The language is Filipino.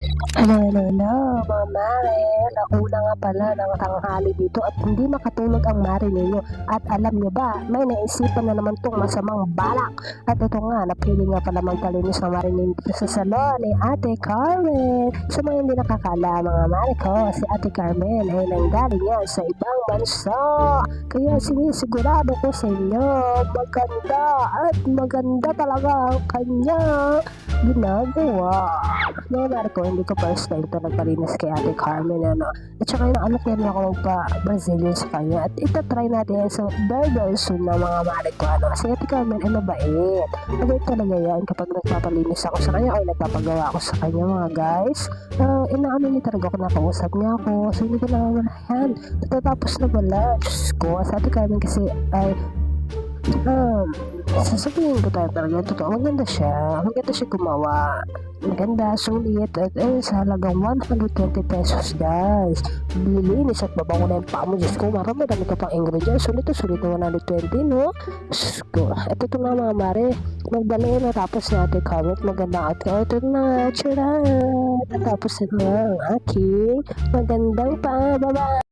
Hello, mga mare. Nauna nga pala ng tanghali dito at hindi makatulog ang mare ninyo. At alam nyo ba, may naisipan na naman tong masamang balak. At ito nga, napili nga pala magpalinis ng mare ninyo sa salon ni Ate Carmen. Sa mga hindi nakakala, mga mare ko, si Ate Carmen ay nanggaling yan sa ibang bansa. Kaya sinisigurado ko sa inyo, maganda at maganda talaga ang kanya ginagawa. Mga Marco, hindi ko first time to nagpalinis kay Ate Carmen, ano. At saka yung anak niya ako magpa-Brazilian sa kanya. At itatry natin yan sa very soon na mga Marco, ano. Si Ate Carmen ay mabait. Mabait talaga yan kapag nagpapalinis ako sa kanya o nagpapagawa ako sa kanya, mga guys. Inaano niya talaga ako, nakausap niya ako. So, hindi ko namamalayan. Natatapos na wala. Diyos ko, sa Ate Carmen kasi ay sasabihin ko tayo talaga totoo, maganda siya gumawa, maganda, sulit, at sa halagang 120 pesos guys, lilinis at babango na yung paa mo. Diyos ko, marami ka pang ingredients, sulit na 120, no? Diyos ko, eto to na mga mare, magdala na tapos natin comment, maganda at ito na, tsuran, tapos na ang aking magandang pa, bye bye.